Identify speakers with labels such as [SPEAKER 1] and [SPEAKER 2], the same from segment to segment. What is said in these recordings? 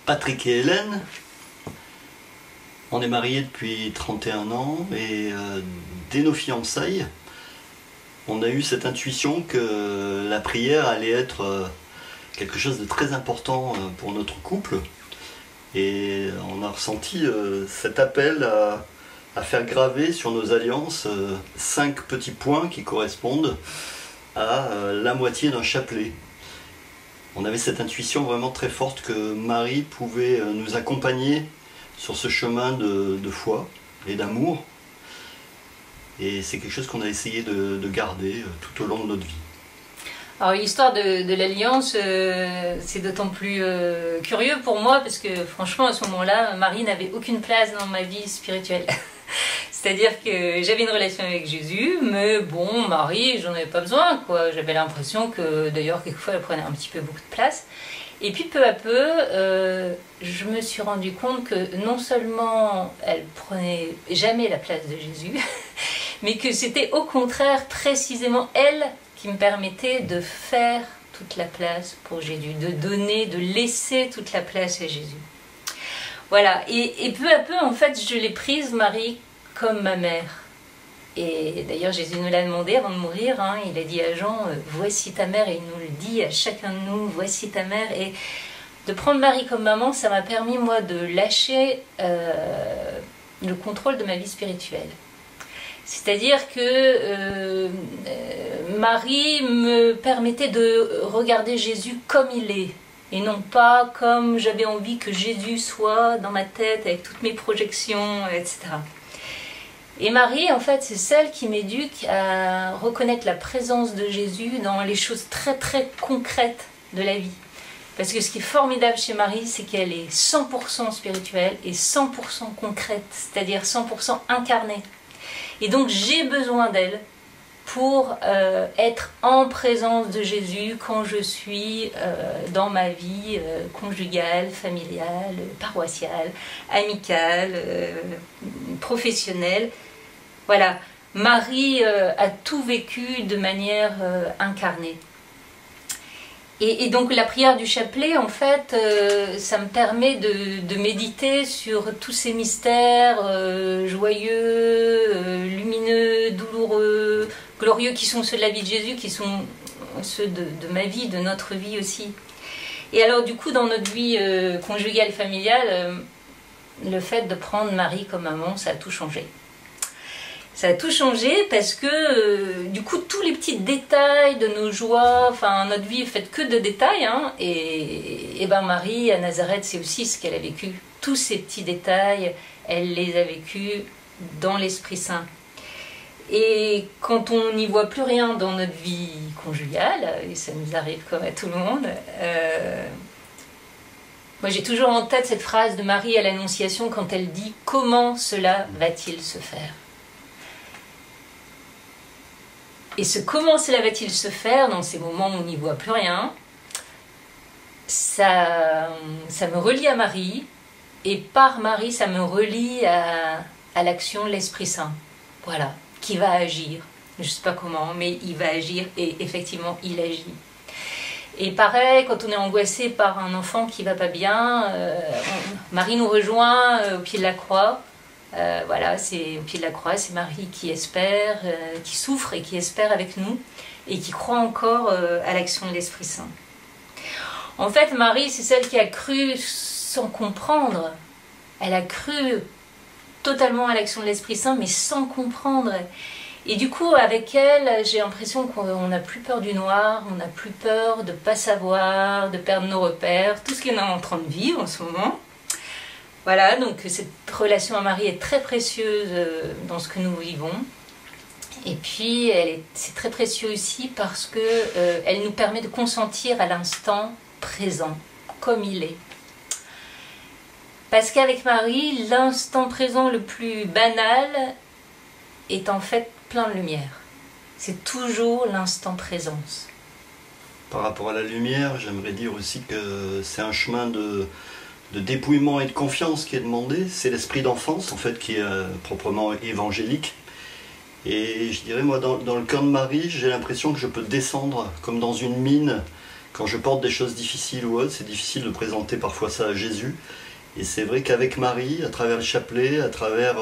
[SPEAKER 1] Patrick et Hélène. On est mariés depuis 31 ans et dès nos fiançailles, on a eu cette intuition que la prière allait être quelque chose de très important pour notre couple. Et on a ressenti cet appel à faire graver sur nos alliances 5 petits points qui correspondent à la moitié d'un chapelet. On avait cette intuition vraiment très forte que Marie pouvait nous accompagner sur ce chemin de foi et d'amour. Et c'est quelque chose qu'on a essayé de garder tout au long de notre vie.
[SPEAKER 2] Alors l'histoire de l'alliance, c'est d'autant plus curieux pour moi parce que franchement à ce moment-là, Marie n'avait aucune place dans ma vie spirituelle. C'est-à-dire que j'avais une relation avec Jésus, mais bon, Marie, j'en avais pas besoin, quoi. J'avais l'impression que, d'ailleurs, quelquefois, elle prenait un petit peu beaucoup de place. Et puis, peu à peu, je me suis rendu compte que non seulement elle prenait jamais la place de Jésus, mais que c'était au contraire précisément elle qui me permettait de faire toute la place pour Jésus, de donner, de laisser toute la place à Jésus. Voilà, et peu à peu, en fait, je l'ai prise, Marie, comme ma mère. Et d'ailleurs, Jésus nous l'a demandé avant de mourir, hein, il a dit à Jean, voici ta mère, et il nous le dit à chacun de nous, voici ta mère. Et de prendre Marie comme maman, ça m'a permis, moi, de lâcher le contrôle de ma vie spirituelle. C'est-à-dire que Marie me permettait de regarder Jésus comme il est. Et non pas comme j'avais envie que Jésus soit dans ma tête avec toutes mes projections, etc. Et Marie, en fait, c'est celle qui m'éduque à reconnaître la présence de Jésus dans les choses très très concrètes de la vie. Parce que ce qui est formidable chez Marie, c'est qu'elle est 100% spirituelle et 100% concrète, c'est-à-dire 100% incarnée. Et donc j'ai besoin d'elle pour être en présence de Jésus quand je suis dans ma vie conjugale, familiale, paroissiale, amicale, professionnelle. Voilà, Marie a tout vécu de manière incarnée. Et donc la prière du chapelet, en fait, ça me permet de méditer sur tous ces mystères joyeux, lumineux, douloureux, glorieux, qui sont ceux de la vie de Jésus, qui sont ceux de ma vie, de notre vie aussi. Et alors du coup, dans notre vie conjugale et familiale, le fait de prendre Marie comme maman, ça a tout changé. Ça a tout changé parce que du coup tous les petits détails de nos joies, enfin notre vie est faite que de détails, hein, et ben Marie à Nazareth c'est aussi ce qu'elle a vécu. Tous ces petits détails, elle les a vécus dans l'Esprit Saint. Et quand on n'y voit plus rien dans notre vie conjugale, et ça nous arrive comme à tout le monde, moi j'ai toujours en tête cette phrase de Marie à l'Annonciation quand elle dit « Comment cela va-t-il se faire ?» Et ce comment cela va-t-il se faire dans ces moments où on n'y voit plus rien, ça me relie à Marie, et par Marie, ça me relie à l'action de l'Esprit Saint. Voilà, qui va agir. Je ne sais pas comment, mais il va agir, et effectivement, il agit. Et pareil, quand on est angoissé par un enfant qui ne va pas bien, Marie nous rejoint au pied de la croix. Voilà, c'est au pied de la croix, c'est Marie qui espère, qui souffre et qui espère avec nous et qui croit encore à l'action de l'Esprit Saint. En fait, Marie, c'est celle qui a cru sans comprendre. Elle a cru totalement à l'action de l'Esprit Saint, mais sans comprendre. Et du coup, avec elle, j'ai l'impression qu'on n'a plus peur du noir, on n'a plus peur de ne pas savoir, de perdre nos repères, tout ce qu'on est en train de vivre en ce moment. Voilà, donc cette relation à Marie est très précieuse dans ce que nous vivons. Et puis, c'est très précieux aussi parce qu'elle nous permet de consentir à l'instant présent, comme il est. Parce qu'avec Marie, l'instant présent le plus banal est en fait plein de lumière. C'est toujours l'instant présence.
[SPEAKER 1] Par rapport à la lumière, j'aimerais dire aussi que c'est un chemin de dépouillement et de confiance qui est demandé. C'est l'esprit d'enfance en fait qui est proprement évangélique. Et je dirais moi dans le cœur de Marie, j'ai l'impression que je peux descendre comme dans une mine quand je porte des choses difficiles ou autres, c'est difficile de présenter parfois ça à Jésus. Et c'est vrai qu'avec Marie, à travers le chapelet, à travers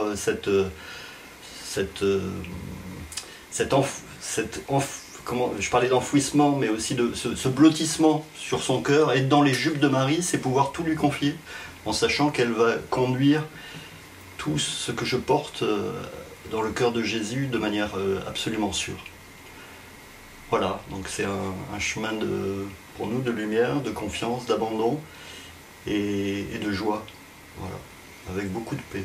[SPEAKER 1] je parlais d'enfouissement, mais aussi de ce blottissement sur son cœur, être dans les jupes de Marie, c'est pouvoir tout lui confier, en sachant qu'elle va conduire tout ce que je porte dans le cœur de Jésus de manière absolument sûre. Voilà, donc c'est un chemin pour nous de lumière, de confiance, d'abandon et de joie, voilà, avec beaucoup de paix.